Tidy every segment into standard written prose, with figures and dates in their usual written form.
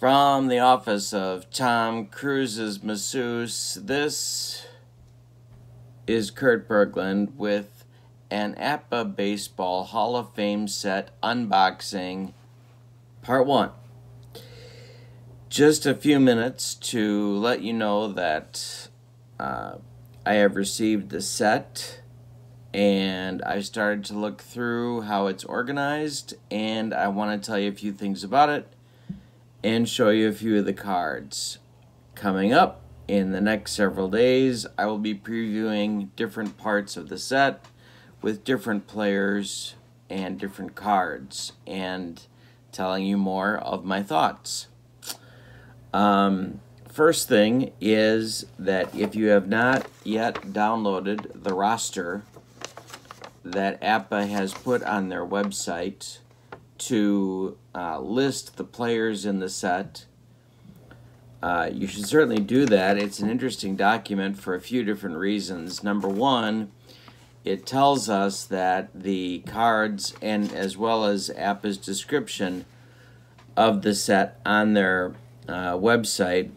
From the office of Tom Cruise's masseuse, this is Kurt Berglund with an APBA Baseball Hall of Fame set unboxing, part 1. Just a few minutes to let you know that I have received the set, and I started to look through how it's organized, and I want to tell you a few things about it and show you a few of the cards. Coming up in the next several days, I will be previewing different parts of the set with different players and different cards and telling you more of my thoughts. First thing is that if you have not yet downloaded the roster that APBA has put on their website to list the players in the set, you should certainly do that. It's an interesting document for a few different reasons. Number one, it tells us that the cards, and as well as APBA's description of the set on their website,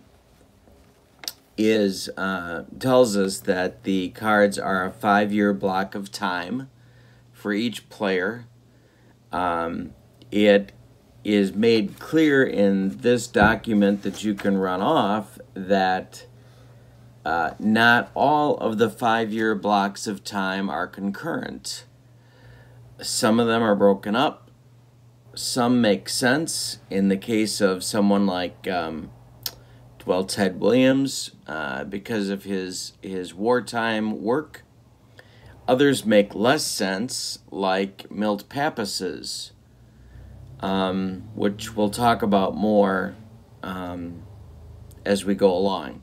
tells us that the cards are a 5-year block of time for each player. It is made clear in this document that you can run off that not all of the 5-year blocks of time are concurrent. Some of them are broken up. Some make sense. In the case of someone like Ted Williams, because of his wartime work. Others make less sense, like Milt Pappas's, which we'll talk about more as we go along.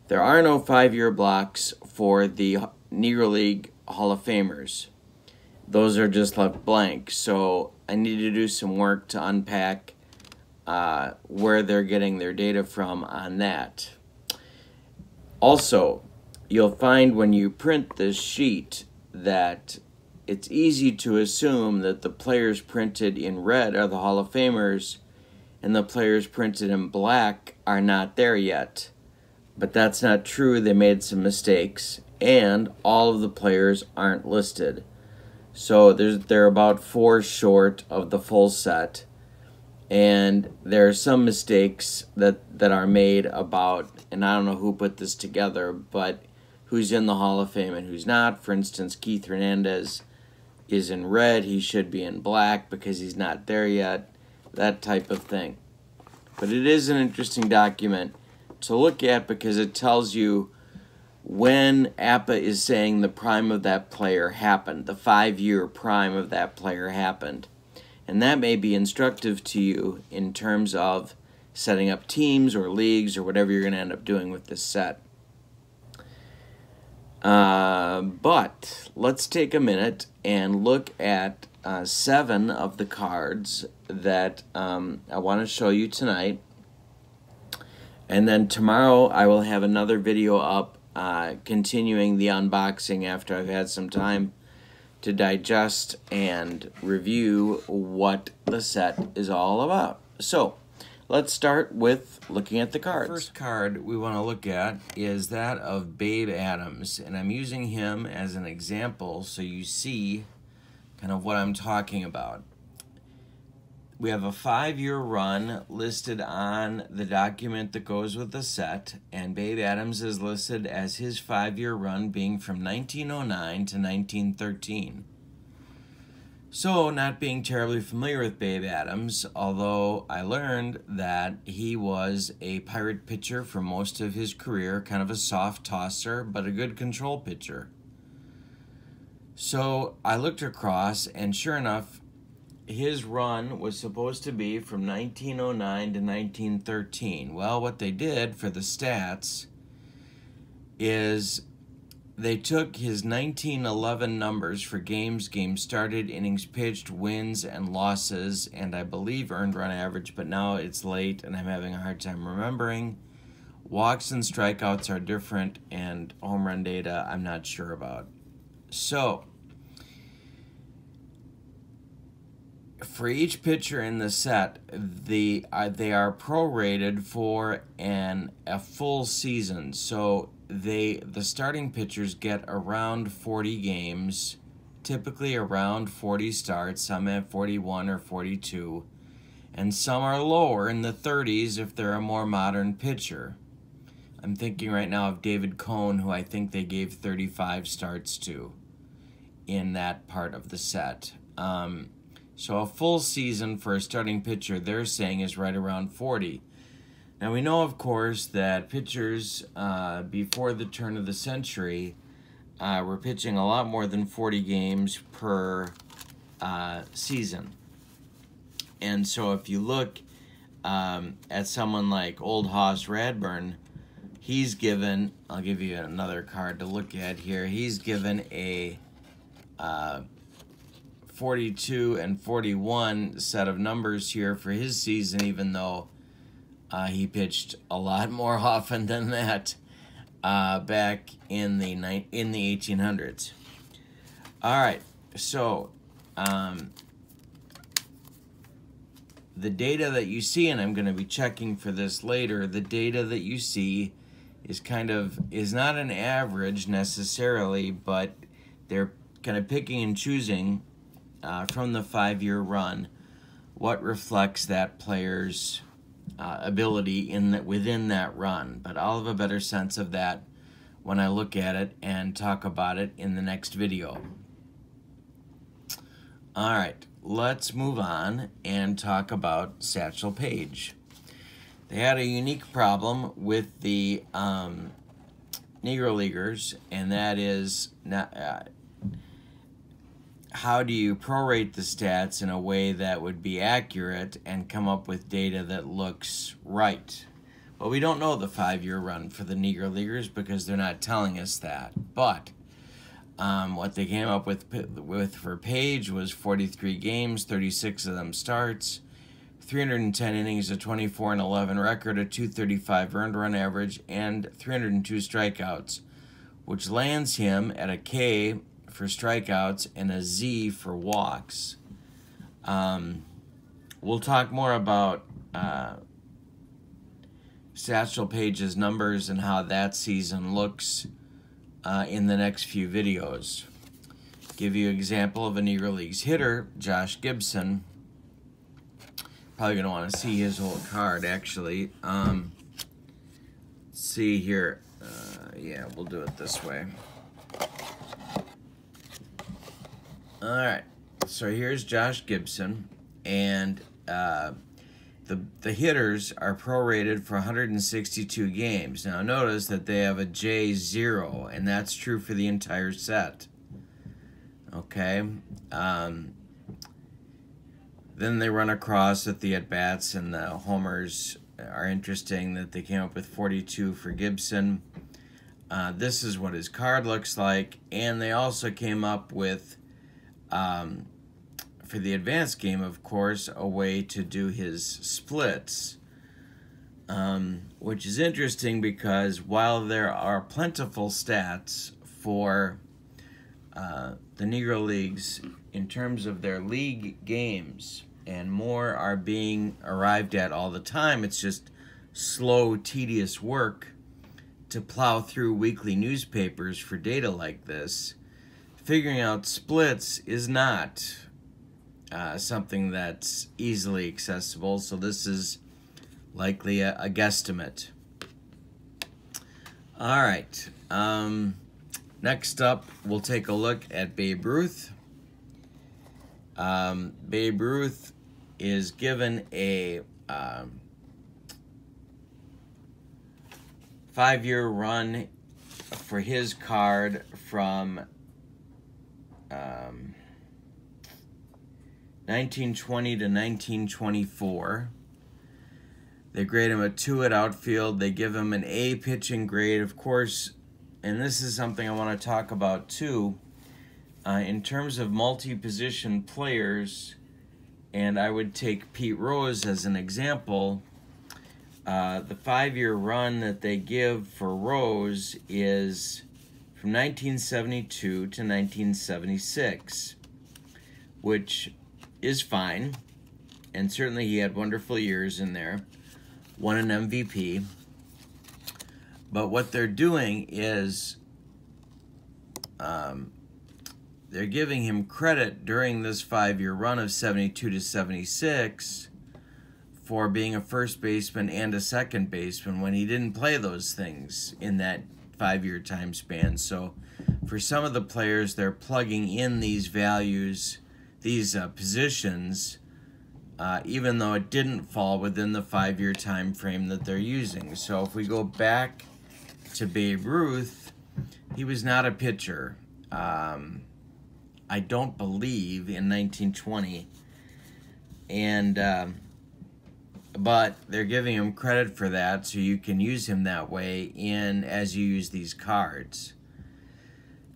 There are no 5-year blocks for the Negro League Hall of Famers. Those are just left blank, so I need to do some work to unpack where they're getting their data from on that. Also, you'll find when you print this sheet that it's easy to assume that the players printed in red are the Hall of Famers and the players printed in black are not there yet. But that's not true. They made some mistakes, and all of the players aren't listed. So they're about 4 short of the full set, and there are some mistakes that are made about, and I don't know who put this together, but who's in the Hall of Fame and who's not. For instance, Keith Hernandez is in red. He should be in black because he's not there yet. That type of thing. But it is an interesting document to look at because it tells you when APBA is saying the prime of that player happened, the 5-year prime of that player happened. And that may be instructive to you in terms of setting up teams or leagues or whatever you're going to end up doing with this set. But let's take a minute and look at 7 of the cards that I want to show you tonight. And then tomorrow I will have another video up continuing the unboxing after I've had some time to digest and review what the set is all about. So, let's start with looking at the cards. The first card we want to look at is that of Babe Adams, and I'm using him as an example so you see kind of what I'm talking about. We have a 5-year run listed on the document that goes with the set, and Babe Adams is listed as his 5-year run being from 1909 to 1913. So, not being terribly familiar with Babe Adams, although I learned that he was a Pirate pitcher for most of his career, kind of a soft tosser, but a good control pitcher. So, I looked across, and sure enough, his run was supposed to be from 1909 to 1913. Well, what they did for the stats is they took his 1911 numbers for games started, innings pitched, wins and losses, and I believe earned run average, but now it's late and I'm having a hard time remembering. Walks and strikeouts are different, and home run data I'm not sure about. So, for each pitcher in the set, they are prorated for a full season. So the starting pitchers get around 40 games, typically around 40 starts. Some have 41 or 42, and some are lower in the 30s if they're a more modern pitcher. I'm thinking right now of David Cohn, who I think they gave 35 starts to in that part of the set. So a full season for a starting pitcher, they're saying, is right around 40. Now we know, of course, that pitchers before the turn of the century were pitching a lot more than 40 games per season. And so if you look at someone like Old Hoss Radburn, he's given, I'll give you another card to look at here, he's given a 42 and 41 set of numbers here for his season, even though he pitched a lot more often than that back in the 1800s. All right, so the data that you see, and I'm going to be checking for this later, the data that you see is not an average necessarily, but they're kind of picking and choosing from the 5-year run what reflects that player's ability within that run. But I'll have a better sense of that when I look at it and talk about it in the next video. All right, let's move on and talk about Satchel Page. They had a unique problem with the Negro Leaguers, and that is how do you prorate the stats in a way that would be accurate and come up with data that looks right? Well, we don't know the 5-year run for the Negro Leaguers because they're not telling us that. But what they came up with for Page was 43 games, 36 of them starts, 310 innings, a 24-11 record, a 235 earned run average, and 302 strikeouts, which lands him at a K for strikeouts and a Z for walks. We'll talk more about Satchel Page's numbers and how that season looks in the next few videos. Give you an example of a Negro Leagues hitter, Josh Gibson. Probably going to want to see his whole card, actually. Let's see here. Yeah, we'll do it this way. All right, so here's Josh Gibson, and the hitters are prorated for 162 games. Now notice that they have a J0, and that's true for the entire set. Okay, then they run across at the at-bats, and the homers are interesting that they came up with 42 for Gibson. This is what his card looks like, and they also came up with for the advanced game, of course, a way to do his splits, which is interesting because while there are plentiful stats for the Negro Leagues in terms of their league games, and more are being arrived at all the time, it's just slow, tedious work to plow through weekly newspapers for data like this. Figuring out splits is not something that's easily accessible, so this is likely a guesstimate. All right, next up, we'll take a look at Babe Ruth. Babe Ruth is given a 5-year run for his card from 1920 to 1924. They grade him a 2 at outfield. They give him an A pitching grade, of course, and this is something I want to talk about too. In terms of multi-position players, and I would take Pete Rose as an example, the 5-year run that they give for Rose is from 1972 to 1976, which is fine, and certainly he had wonderful years in there, won an MVP. But what they're doing is they're giving him credit during this 5-year run of 72 to 76 for being a first baseman and a second baseman when he didn't play those things in that 5-year time span. So for some of the players, they're plugging in these values, these positions, even though it didn't fall within the 5-year time frame that they're using. So if we go back to Babe Ruth, he was not a pitcher. I don't believe in 1920, and but they're giving him credit for that, so you can use him that way as you use these cards.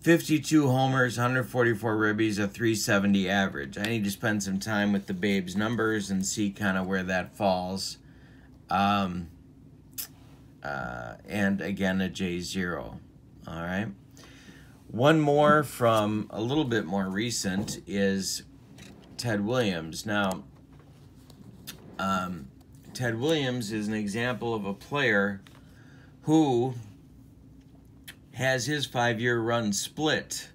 52 homers, 144 ribbies, a 370 average. I need to spend some time with the Babe's numbers and see kind of where that falls. And again, a J0. All right. One more from a little bit more recent is Ted Williams. Now, Ted Williams is an example of a player who has his 5-year run split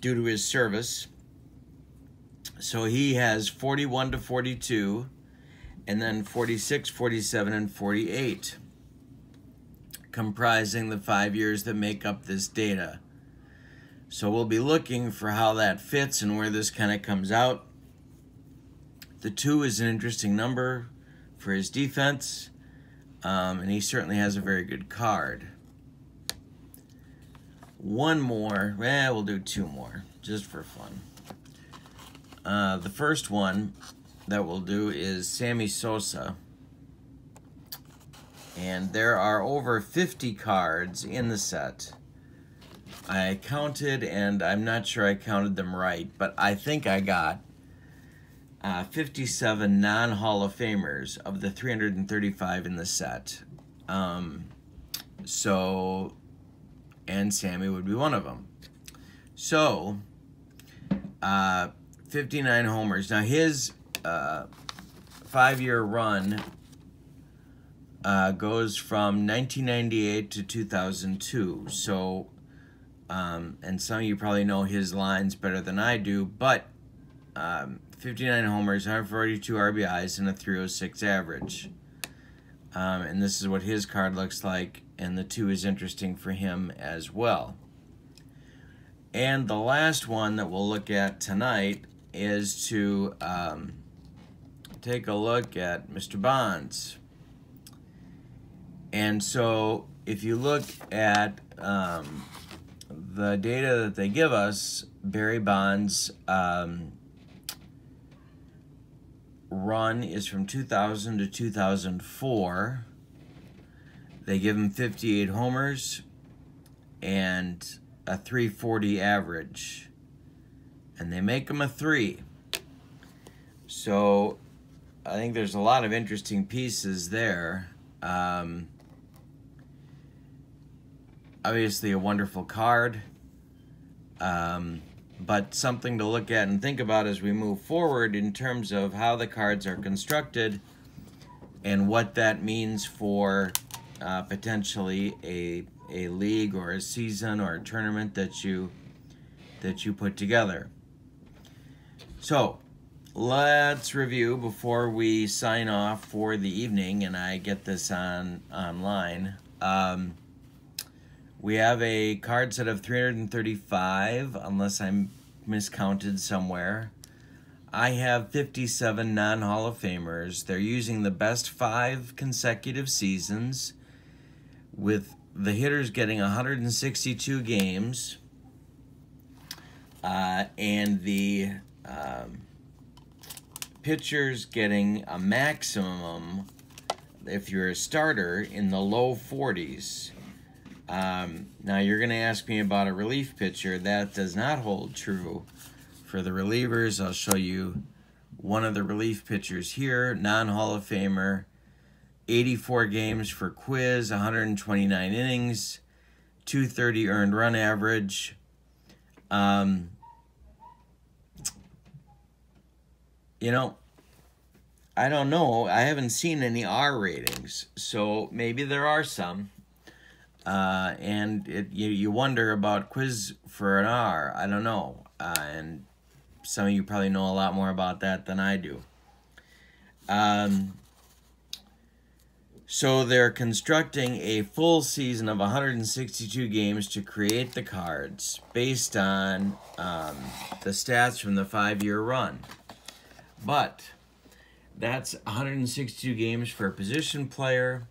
due to his service. So he has 41 to 42, and then 46, 47, and 48, comprising the 5 years that make up this data. So we'll be looking for how that fits and where this kind of comes out. The 2 is an interesting number for his defense, and he certainly has a very good card. One more, we'll do 2 more, just for fun. The first one that we'll do is Sammy Sosa. And there are over 50 cards in the set. I counted, and I'm not sure I counted them right, but I think I got 57 non-Hall of Famers of the 335 in the set. And Sammy would be one of them. So, 59 homers. Now, his 5-year run goes from 1998 to 2002. So, and some of you probably know his lines better than I do, but 59 homers, 142 RBIs, and a 306 average. And this is what his card looks like, and the 2 is interesting for him as well. And the last one that we'll look at tonight is to take a look at Mr. Bonds. And so if you look at the data that they give us, Barry Bonds' run is from 2000 to 2004. They give him 58 homers and a 340 average, and they make him a 3. So I think there's a lot of interesting pieces there. Obviously a wonderful card, but something to look at and think about as we move forward in terms of how the cards are constructed and what that means for potentially a league or a season or a tournament that you put together. So let's review before we sign off for the evening and I get this online. We have a card set of 335, unless I'm miscounted somewhere. I have 57 non-Hall of Famers. They're using the best 5 consecutive seasons, with the hitters getting 162 games, and the pitchers getting a maximum, if you're a starter, in the low 40s. Now you're going to ask me about a relief pitcher. That does not hold true for the relievers. I'll show you one of the relief pitchers here, non-Hall of Famer, 84 games for Quiz, 129 innings, 230 earned run average. You know, I don't know. I haven't seen any R ratings, so maybe there are some. And you wonder about quiz for an R. I don't know. And some of you probably know a lot more about that than I do. So they're constructing a full season of 162 games to create the cards based on the stats from the 5-year run. But that's 162 games for a position player,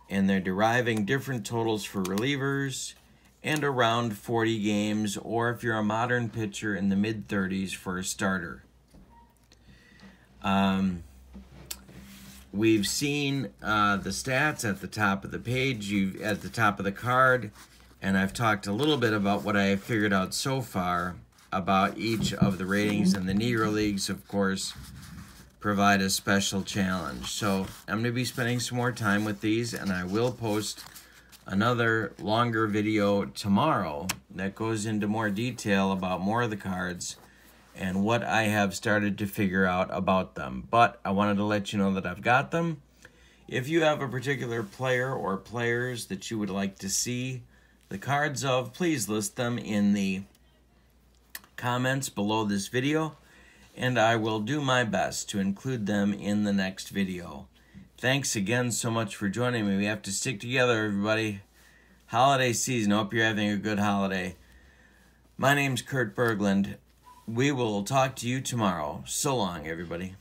and they're deriving different totals for relievers and around 40 games, or if you're a modern pitcher, in the mid-30s for a starter. We've seen the stats at the top of the page, at the top of the card, and I've talked a little bit about what I have figured out so far about each of the ratings, and the Negro Leagues, of course, provide a special challenge. So I'm going to be spending some more time with these, and I will post another longer video tomorrow that goes into more detail about more of the cards and what I have started to figure out about them. But I wanted to let you know that I've got them. If you have a particular player or players that you would like to see the cards of, please list them in the comments below this video, and I will do my best to include them in the next video. Thanks again so much for joining me. We have to stick together, everybody. Holiday season. Hope you're having a good holiday. My name's Kurt Berglund. We will talk to you tomorrow. So long, everybody.